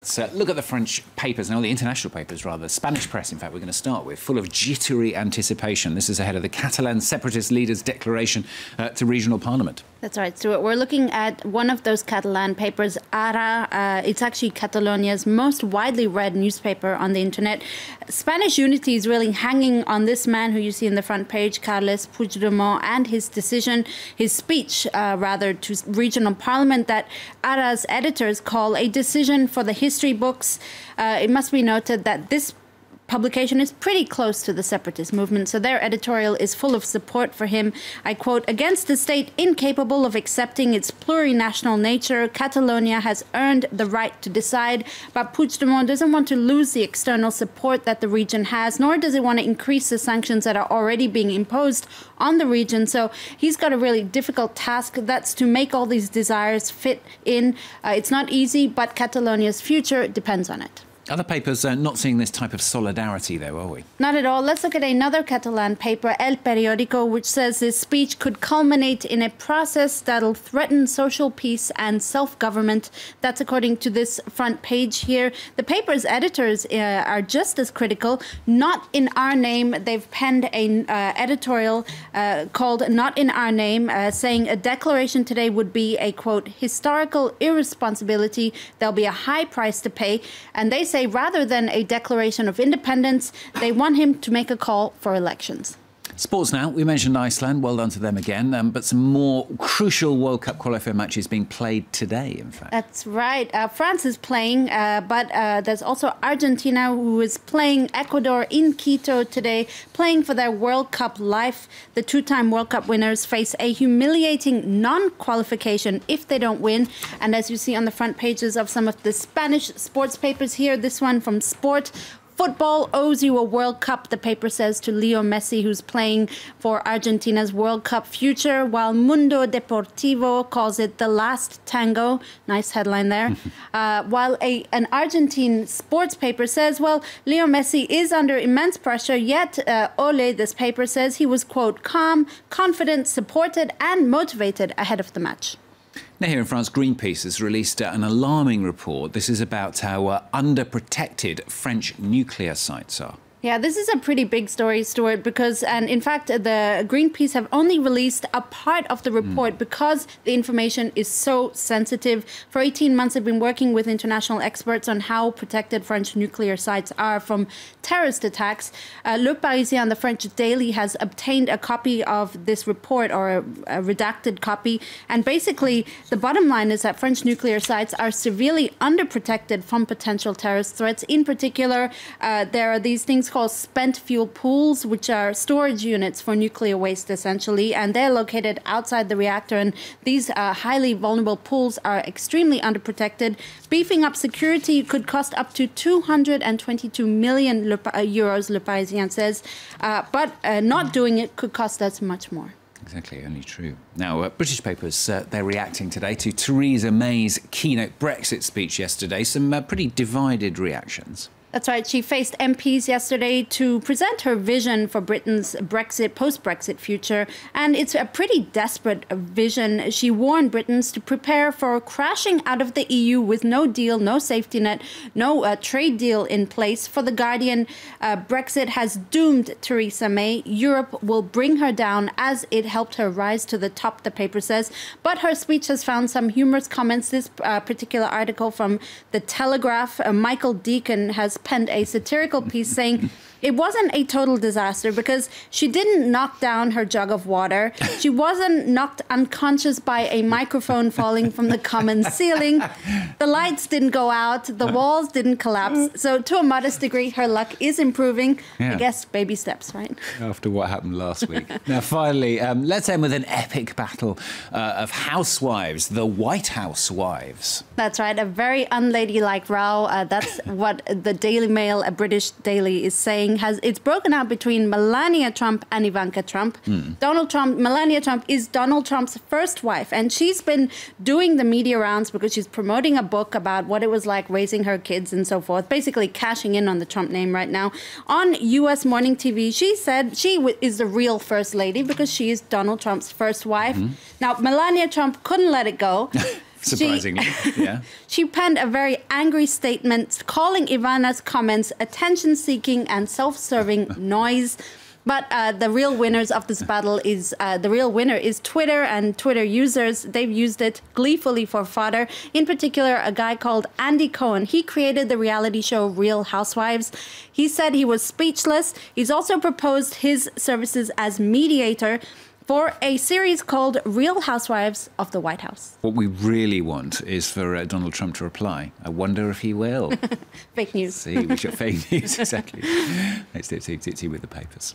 So look at the French papers, now the international papers rather, Spanish press in fact we're going to start with, full of jittery anticipation. This is ahead of the Catalan separatist leaders' declaration to regional parliament. That's right, Stuart. We're looking at one of those Catalan papers, Ara. It's actually Catalonia's most widely read newspaper on the internet. Spanish unity is really hanging on this man who you see in the front page, Carles Puigdemont, and his decision, his speech, to regional parliament that Ara's editors call a decision for the history books. It must be noted that this publication is pretty close to the separatist movement, so their editorial is full of support for him. I quote, "Against a state incapable of accepting its plurinational nature, Catalonia has earned the right to decide, but Puigdemont doesn't want to lose the external support that the region has, nor does he want to increase the sanctions that are already being imposed on the region." So he's got a really difficult task. That's to make all these desires fit in. It's not easy, but Catalonia's future depends on it. Other papers are not seeing this type of solidarity, though, are we? Not at all. Let's look at another Catalan paper, El Periódico, which says this speech could culminate in a process that'll threaten social peace and self-government. That's according to this front page here. The paper's editors are just as critical. Not in our name. They've penned an editorial called Not in Our Name, saying a declaration today would be a, quote, historical irresponsibility. There'll be a high price to pay. And they say rather than a declaration of independence, they want him to make a call for elections. Sports now. We mentioned Iceland. Well done to them again. But some more crucial World Cup qualifier matches being played today, in fact. That's right. France is playing, but there's also Argentina, who is playing Ecuador in Quito today, playing for their World Cup life. The two-time World Cup winners face a humiliating non-qualification if they don't win. And as you see on the front pages of some of the Spanish sports papers here, this one from Sport: "Football owes you a World Cup," the paper says to Leo Messi, who's playing for Argentina's World Cup future, while Mundo Deportivo calls it the last tango. Nice headline there. While an Argentine sports paper says, well, Leo Messi is under immense pressure, yet Ole, this paper says, he was, quote, calm, confident, supported and motivated ahead of the match. Now here in France, Greenpeace has released an alarming report. This is about how underprotected French nuclear sites are. Yeah, this is a pretty big story, Stuart, because, and in fact, the Greenpeace have only released a part of the report because the information is so sensitive. For 18 months, they've been working with international experts on how protected French nuclear sites are from terrorist attacks. Le Parisien, the French daily, has obtained a copy of this report, or a redacted copy. And basically, the bottom line is that French nuclear sites are severely underprotected from potential terrorist threats. In particular, there are these things called spent fuel pools, which are storage units for nuclear waste, essentially, and they're located outside the reactor. And these highly vulnerable pools are extremely underprotected. Beefing up security could cost up to 222 million euros, Le Parisien says, but not doing it could cost us much more. Exactly, only true. Now, British papers, they're reacting today to Theresa May's keynote Brexit speech yesterday. Some pretty divided reactions. That's right. She faced MPs yesterday to present her vision for Britain's Brexit, post-Brexit future. And it's a pretty desperate vision. She warned Britons to prepare for crashing out of the EU with no deal, no safety net, no trade deal in place. For The Guardian, Brexit has doomed Theresa May. Europe will bring her down as it helped her rise to the top, the paper says. But her speech has found some humorous comments. This particular article from The Telegraph, Michael Deacon has penned a satirical piece saying it wasn't a total disaster because she didn't knock down her jug of water. She wasn't knocked unconscious by a microphone falling from the common ceiling. The lights didn't go out. The walls didn't collapse. So to a modest degree, her luck is improving. Yeah. I guess baby steps, right? After what happened last week. Now, finally, let's end with an epic battle of housewives, the White House wives. That's right. A very unladylike row. That's what the Daily Mail, a British daily, is saying. It's broken out between Melania Trump and Ivanka Trump. Melania Trump is Donald Trump's first wife, and she's been doing the media rounds because she's promoting a book about what it was like raising her kids and so forth, basically cashing in on the Trump name right now. On U.S. morning TV, she said she is the real first lady because she is Donald Trump's first wife. Now, Melania Trump couldn't let it go. surprisingly. Yeah. She penned a very angry statement calling Ivana's comments attention-seeking and self-serving noise. But the real winners of this battle is the real winner is Twitter and Twitter users. They've used it gleefully for fodder. In particular, a guy called Andy Cohen. He created the reality show Real Housewives. He said he was speechless. He's also proposed his services as mediator for a series called Real Housewives of the White House. What we really want is for Donald Trump to reply. I wonder if he will. Fake news. See, we should fake news, exactly. It's with the papers.